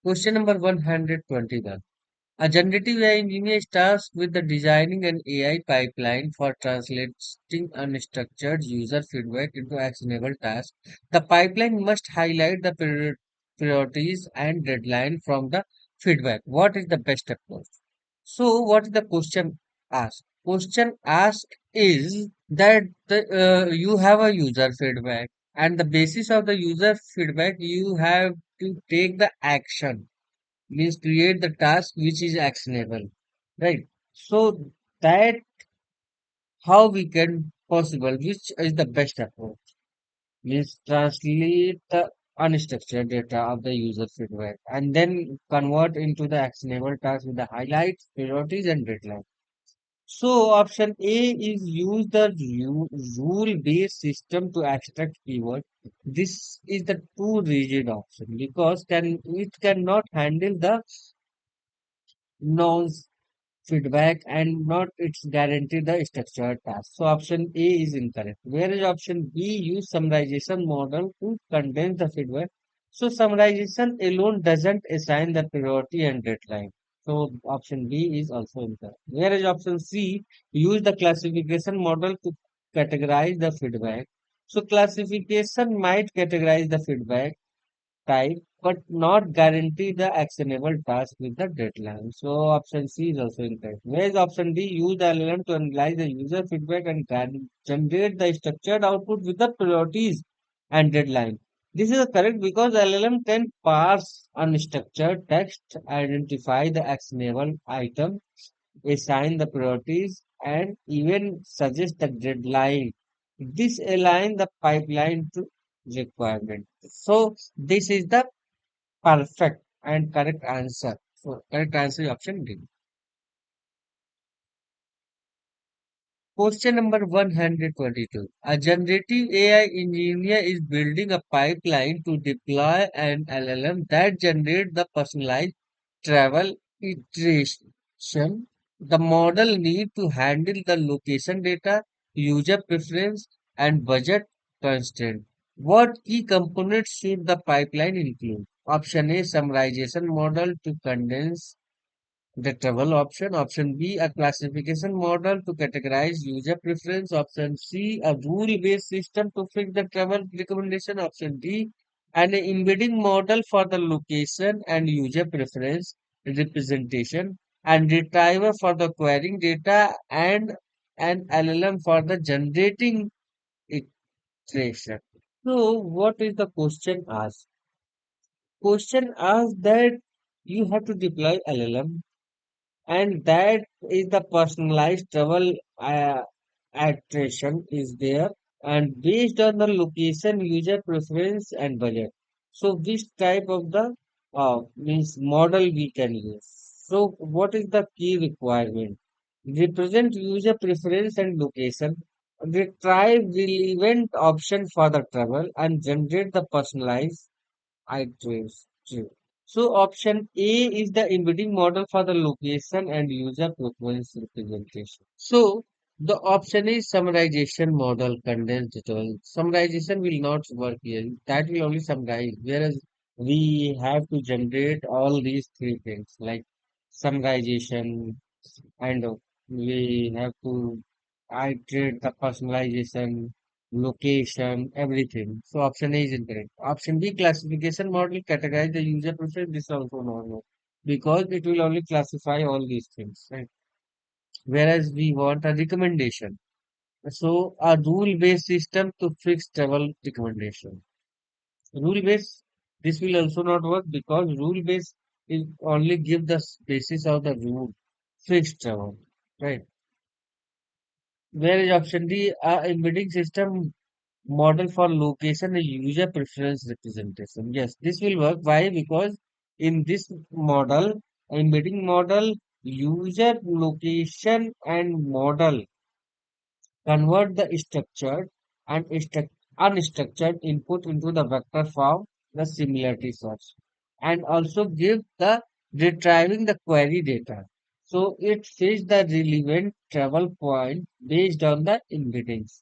Question number 121. A generative AI engineer is tasked with the designing an AI pipeline for translating unstructured user feedback into actionable tasks. The pipeline must highlight the priorities and deadline from the feedback. What is the best approach? So, what is the question asked? Question asked is that you have a user feedback, and the basis of the user feedback, you have to take the action, means create the task which is actionable, right? So that how we can possible, which is the best approach, means translate the unstructured data of the user feedback and then convert into the actionable task with the highlights, priorities, and deadlines. So option A is use the rule-based system to extract keyword. This is the too rigid option because it cannot handle the non feedback and not it's guaranteed the structured task. So option A is incorrect. Whereas option B use summarization model to condense the feedback. So summarization alone doesn't assign the priority and deadline. So option B is also incorrect. Whereas option C use the classification model to categorize the feedback. So classification might categorize the feedback type, but not guarantee the actionable task with the deadline. So option C is also incorrect. Whereas option D, use the LLM to analyze the user feedback and generate the structured output with the priorities and deadline. This is correct because LLM can parse unstructured text, identify the actionable item, assign the priorities, and even suggest the deadline. This align the pipeline to requirement. So this is the perfect and correct answer. So correct answer is option D. Question number 122. A generative AI engineer is building a pipeline to deploy an LLM that generates the personalized travel iteration. The model need to handle the location data, user preference, and budget constraint. What key components should the pipeline include? Option A, summarization model to condense the travel option. Option B, a classification model to categorize user preference. Option C, a rule-based system to fix the travel recommendation. Option D, an embedding model for the location and user preference representation, and retriever for the querying data, and an LLM for the generating iteration. So, what is the question asked? Question asked that you have to deploy LLM, and that is the personalized travel attraction is there, and based on the location, user preference, and budget. So which type of the means model we can use? So what is the key requirement? Represent user preference and location, retrieve relevant option for the travel, and generate the personalized iteration. So option A is the embedding model for the location and user preference representation. So the option is summarization model condensed detail. Summarization will not work here. That will only summarize. Whereas we have to generate all these three things like summarization and we have to iterate the personalization, location, everything. So option A is incorrect. Option B, classification model categorize the user preference. This is also not because it will only classify all these things, right? Whereas we want a recommendation. So a rule-based system to fix travel recommendation. Rule-based, this will also not work because rule-based is only give the basis of the rule, fixed travel, right? Whereas option D, embedding system model for location and user preference representation. Yes, this will work. Why? Because in this model, embedding model, user location and model convert the structured and unstructured input into the vector form, the similarity search, and also give the retrieving the query data. So it fits the relevant travel point based on the embeddings.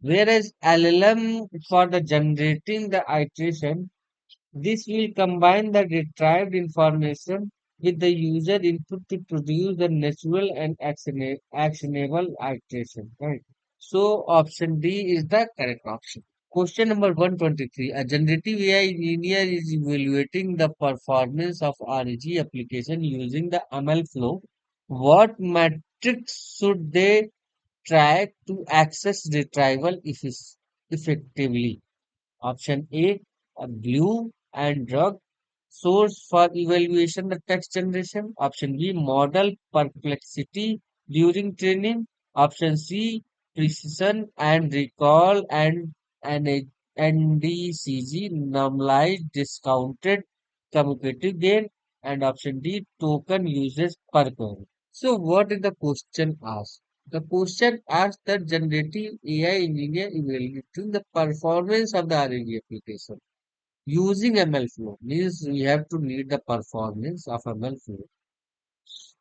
Whereas LLM for the generating the iteration This will combine the retrieved information with the user input to produce the natural and actionable iteration. Right. So option D is the correct option. Question number 123. A generative AI engineer is evaluating the performance of RAG application using the ML flow. What metrics should they track to access retrieval effectively? Option A, a blue and drug source for evaluation of text generation. Option B, model perplexity during training. Option C, precision and recall and NDCG, normalized discounted commutative gain. And option D, token uses per query. So what is the question asked? The question asks the generative AI engineer evaluating the performance of the RAG application using ML flow. Means we have to need the performance of ML flow.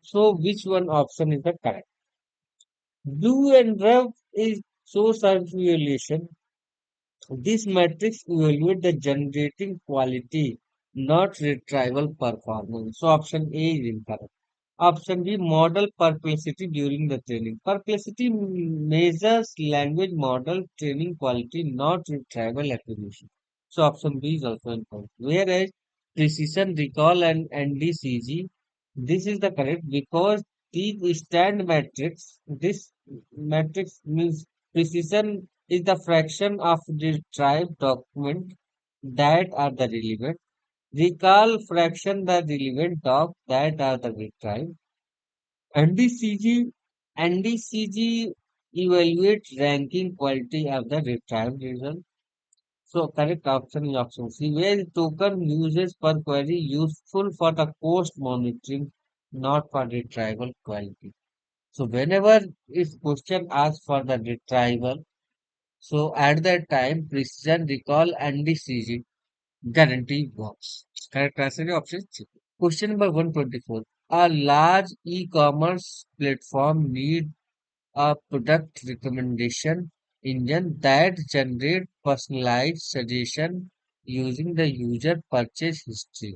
So which one option is the correct? Blue and red is source evaluation. This matrix evaluate the generating quality, not retrieval performance. So option A is incorrect. Option B, model perplexity during the training. Perplexity measures language model training quality, not retrieval accuracy. So option B is also incorrect. Whereas precision recall and NDCG, this is the correct because these stand matrix. This matrix means precision is the fraction of retrieved document that are the relevant. Recall fraction the relevant doc that are the retrieved. NDCG NDCG evaluates ranking quality of the retrieved result. So correct option is option C, where token uses per query useful for the post monitoring, not for retrieval quality. So whenever is question asked for the retrieval, so at that time precision recall NDCG guarantee works. Correct answer is option C. Question number 124. A large e-commerce platform need a product recommendation engine that generates personalized suggestion using the user purchase history.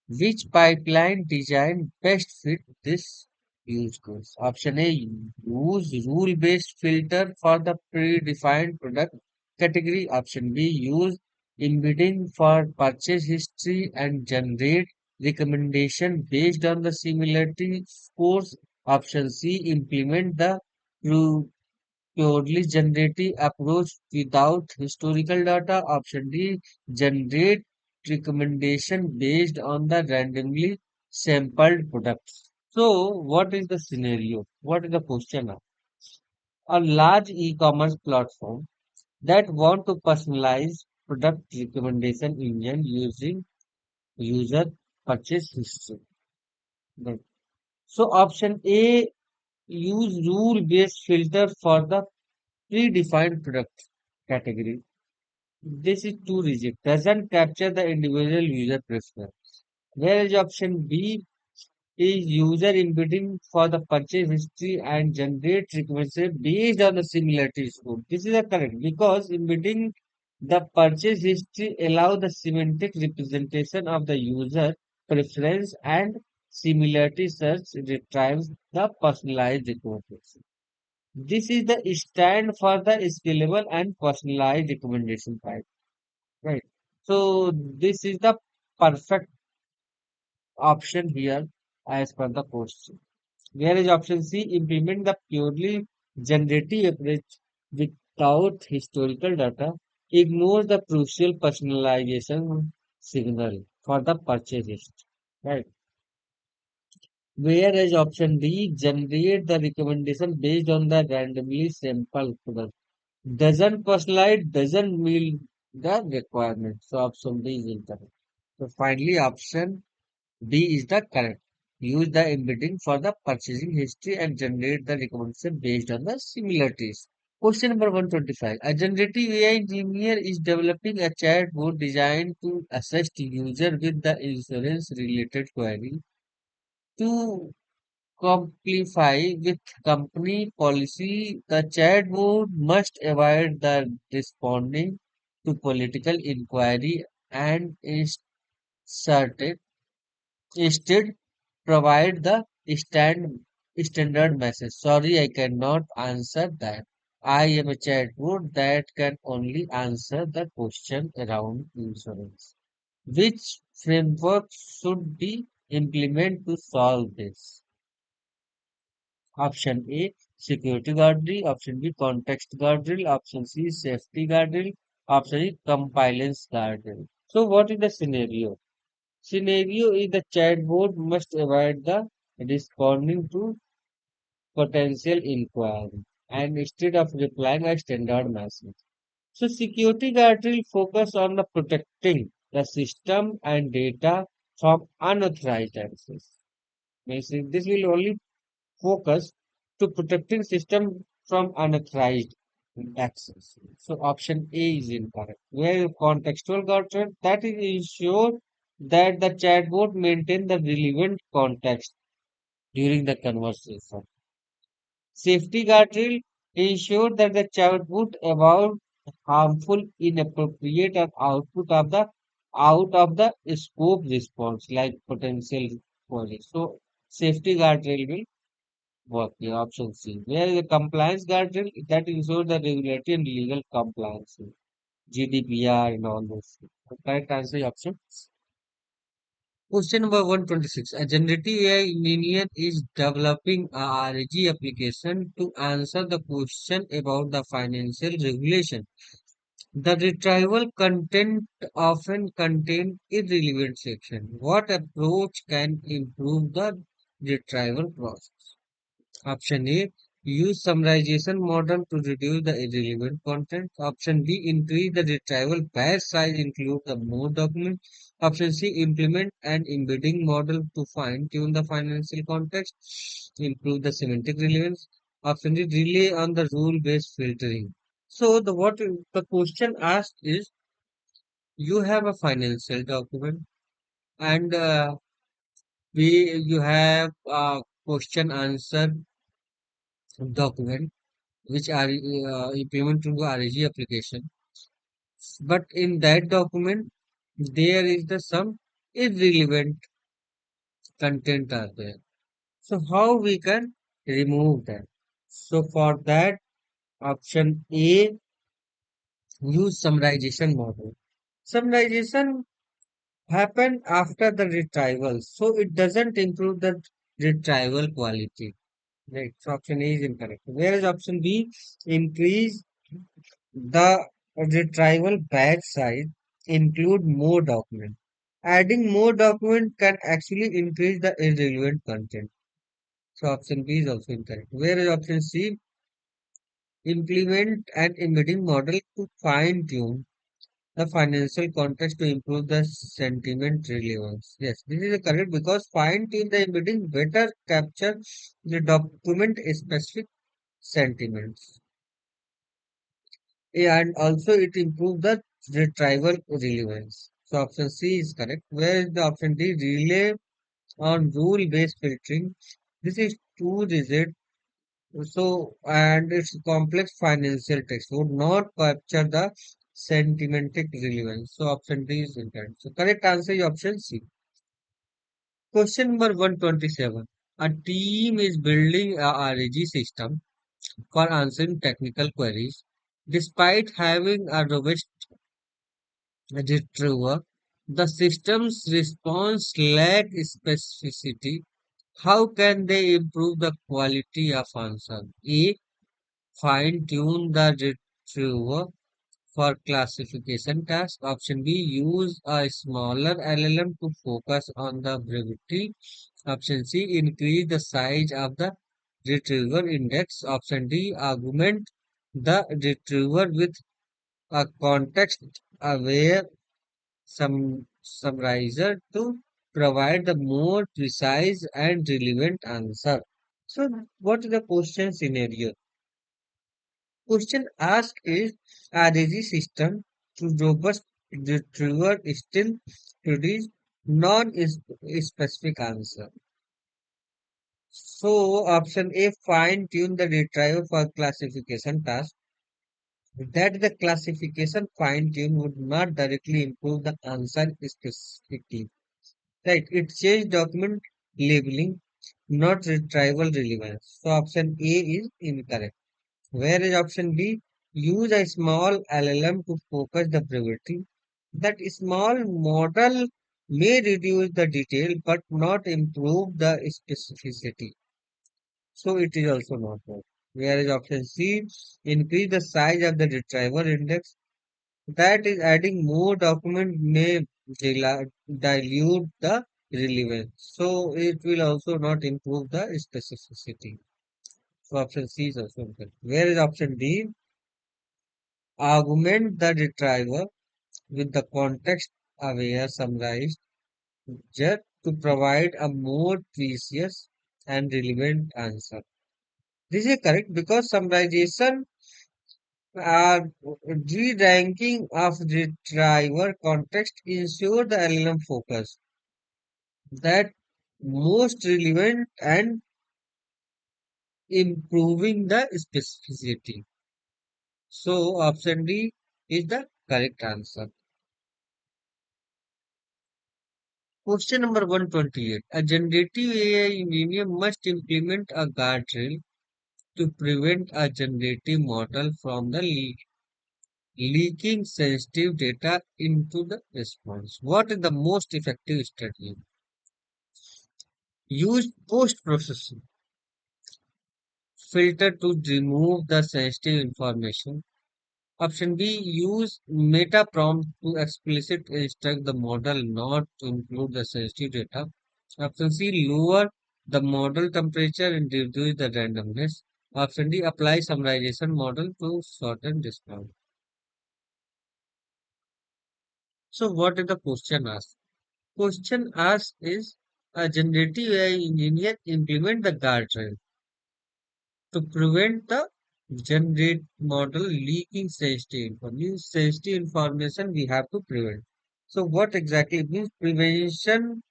Which pipeline design best fit this use case? Option A, use rule-based filter for the predefined product category. Option B, use embedding for purchase history and generate recommendation based on the similarity scores. Option C, implement the through purely generative approach without historical data. Option D, generate recommendation based on the randomly sampled products. So, what is the scenario? What is the question now? A large e-commerce platform that want to personalize product recommendation engine using user purchase history. Right. So, option A, use rule-based filter for the predefined product category. This is too rigid, doesn't capture the individual user preference. Whereas option B is user embedding for the purchase history and generate recommendation based on the similarity score. This is a correct because embedding the purchase history allow the semantic representation of the user preference and similarity search retrieves the personalized recommendation. This is the stand for the scalable and personalized recommendation type, right? So this is the perfect option here as per the question. Whereas option C, implement the purely generative approach without historical data, ignores the crucial personalization signal for the purchase history, right? Whereas option D, generate the recommendation based on the randomly sampled product. Doesn't personalize, doesn't meet the requirement. So option D is incorrect. So finally, option D is the correct. Use the embedding for the purchasing history and generate the recommendation based on the similarities. Question number 125. A generative AI engineer is developing a chatbot designed to assist user with the insurance related query to comply with company policy. The chatbot must avoid the responding to political inquiry and certain. Instead, provide the standard message. Sorry, I cannot answer that. I am a chatbot that can only answer the question around insurance. Which framework should be implemented to solve this? Option A, security guardrail. Option B, context guardrail. Option C, safety guardrail. Option E, compliance guardrail. So what is the scenario? Scenario is the chatbot must avoid the responding to potential inquiry and instead of replying a standard message. So security guardrail focus on the protecting the system and data from unauthorized access. Means this will only focus to protecting system from unauthorized access. So option A is incorrect. Where contextual guardrail that is ensure that the chatbot maintain the relevant context during the conversation. Safety guardrail ensure that the chatbot avoid harmful, inappropriate, or out of the scope response like potential queries. So safety guardrail will work here. Option C. Where the compliance guardrail that ensure the regulatory and legal compliance, GDPR and all those. The correct answer is option. Question number 126. A generative AI engineer is developing a RAG application to answer the question about the financial regulation. The retrieval content often contain irrelevant section. What approach can improve the retrieval process? Option A, use summarization model to reduce the irrelevant content. Option B, increase the retrieval batch size, include the more document. Option C, implement an embedding model to fine tune the financial context, improve the semantic relevance. Option D, rely on the rule based filtering. So the question asked is you have a financial document and we you have a question answer document which are implemented into RAG application. But in that document, there is the some irrelevant content are there. So how we can remove that? So for that, option A, use summarization model. Summarization happen after the retrieval, so it doesn't improve the retrieval quality. Right. So option A is incorrect. Whereas option B, increase the retrieval batch size, include more document. Adding more document can actually increase the irrelevant content. So option B is also incorrect. Whereas option C, implement an embedding model to fine tune the financial context to improve the sentiment relevance. Yes, this is correct because fine tune the embedding better capture the document specific sentiments. And also it improves the retrieval relevance. So option C is correct. Whereas the option D, rely on rule-based filtering. This is too rigid. So and its complex financial text would not capture the sentimental relevance. So option D is incorrect. So correct answer is option C. Question number 127. A team is building a RAG system for answering technical queries. Despite having a robust retriever, the system's response lack specificity. How can they improve the quality of answer? A. Fine tune the retriever for classification tasks. Option B. Use a smaller LLM to focus on the brevity. Option C. Increase the size of the retriever index. Option D. Augment the retriever with a context aware summarizer to provide the more precise and relevant answer. So, what is the question scenario? Question asked is a RAG system to robust retriever still produce non-specific answer. So, option A, fine tune the retriever for classification task. That the classification fine tune would not directly improve the answer specificity. Right? It changed document labeling, not retrieval relevance. So option A is incorrect. Whereas option B, use a small LLM to focus the priority. That small model may reduce the detail but not improve the specificity. So it is also not right. Whereas option C, increase the size of the retriever index. That is adding more document may dilute the relevance. So it will also not improve the specificity. So option C is also incorrect. Whereas option D, augment the retriever with the context aware summarized just to provide a more precise and relevant answer. This is correct because summarization re-ranking of retriever context ensure the LLM focus that most relevant and improving the specificity. So option D is the correct answer. Question number 128. A generative AI engineer must implement a guardrail to prevent a generative model from the leaking sensitive data into the response. What is the most effective strategy? Use post-processing filter to remove the sensitive information. Option B, use meta prompt to explicitly instruct the model not to include the sensitive data. Option C, lower the model temperature and reduce the randomness. Option D, apply summarization model to shorten response. So what is the question asked? Question asked is a generative AI engineer implement the guardrail to prevent the generate model leaking sensitive information. Sensitive information we have to prevent. So what exactly it means? Prevention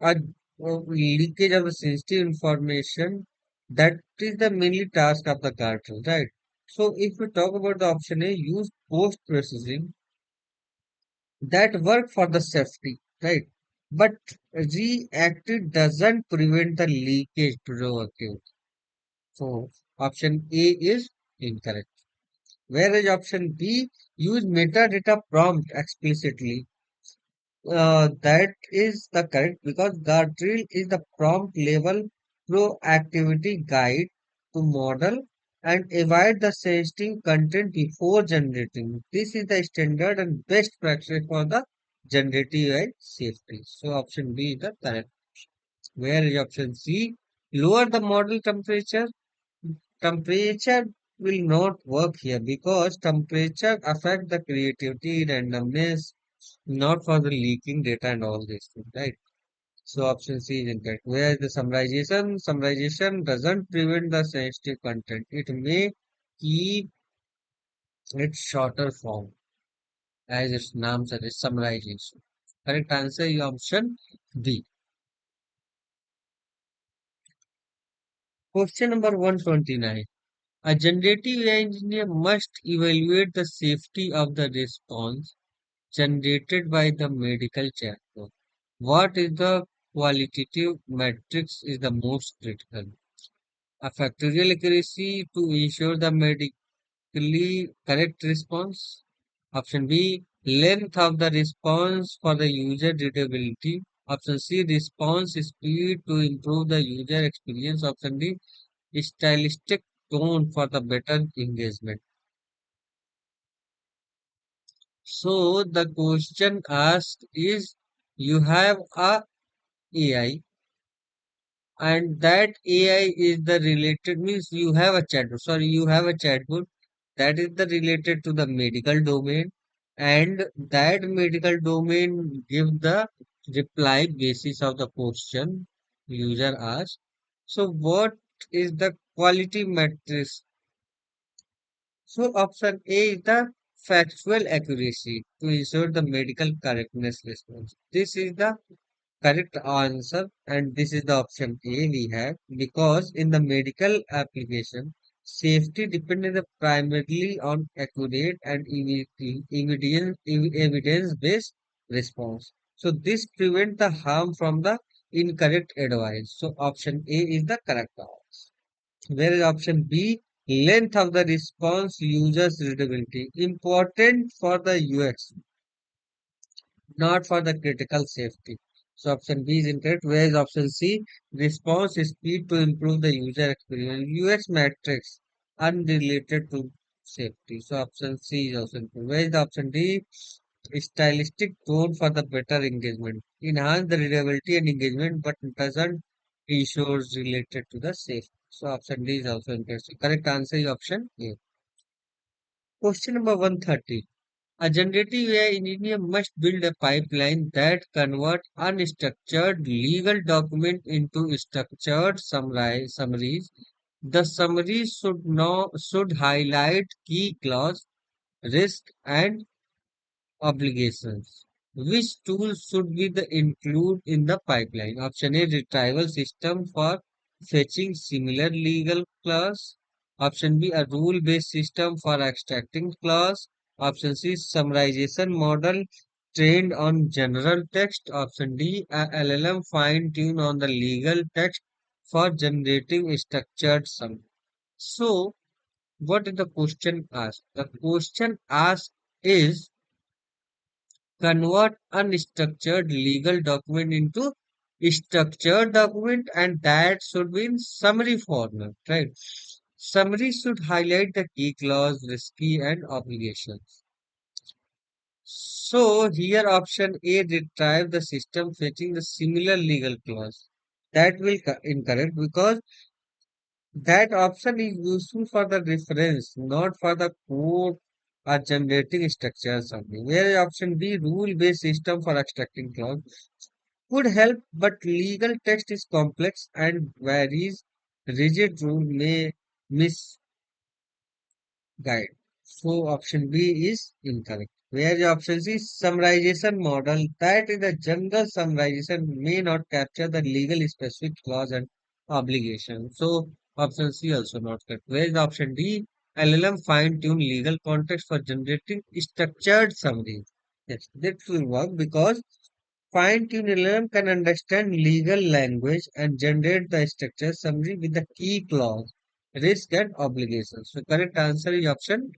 of leakage of the sensitive information. That is the mainly task of the guardrail, right? So if we talk about the option A, use post processing that work for the safety, right? But reactive doesn't prevent the leakage proactive. So option A is incorrect. Whereas option B, use metadata prompt explicitly. That is the correct because guardrail is the prompt level proactivity guide to model and avoid the sensitive content before generating. This is the standard and best practice for the generative AI safety. So option B is the correct. Whereas option C, lower the model temperature. Temperature will not work here because temperature affect the creativity, randomness, not for the leaking data and all these things, right? So option C is incorrect. Whereas the summarization doesn't prevent the sensitive content. It may keep it shorter form, as its name suggests, summarization. Correct answer is option B. Question number 129. A generative AI engineer must evaluate the safety of the response generated by the medical chatbot. What is the qualitative matrix is the most critical? A factorial accuracy to ensure the medically correct response. Option B, length of the response for the user readability. Option C, response speed to improve the user experience. Option D, stylistic tone for the better engagement. So the question asked is you have a AI and that AI is the related means you have a chatbot. Sorry, you have a chatbot that is the related to the medical domain and that medical domain give the reply basis of the question user asked. So what is the quality matrix? So option A is the factual accuracy to ensure the medical correctness response. This is the correct answer and this is the option A we have because in the medical application, safety depends primarily on accurate and evidence-based response. So this prevent the harm from the incorrect advice. So option A is the correct answer. Whereas option B, length of the response, users readability, important for the UX, not for the critical safety. So option B is incorrect. Whereas option C, response speed to improve the user experience. UX metrics unrelated to safety. So option C is also incorrect. Whereas the option D, stylistic tone for the better engagement. Enhance the readability and engagement, but doesn't issues related to the safety. So option D is also incorrect. So correct answer is option A. Question number 130. A generative AI engineer must build a pipeline that convert unstructured legal document into structured summaries. The summaries should highlight key clause, risk, and obligations. Which tools should be the include in the pipeline? Option A, retrieval system for fetching similar legal clause. Option B, a rule-based system for extracting clause. Option C, summarization model trained on general text. Option D, a LLM fine-tuned on the legal text for generating structured sum. So, what is the question asked? The question asked is convert unstructured legal document into structured document, and that should be in summary format, right? Summary should highlight the key clause, risky, and obligations. So here option A, retrieve the system fetching the similar legal clause. That will incorrect because that option is useful for the reference, not for the code or generating structure or something. Whereas option B, rule-based system for extracting clause, could help, but legal text is complex and varies. Rigid rule may misguide. So option B is incorrect. Whereas option C, summarization model, that is the general summarization may not capture the legal specific clause and obligation. So option C also not correct. Whereas option D, LLM fine-tune legal context for generating structured summaries. Yes, that will work because fine-tune LLM can understand legal language and generate the structure summary with the key clause, risk and obligations. So correct answer is option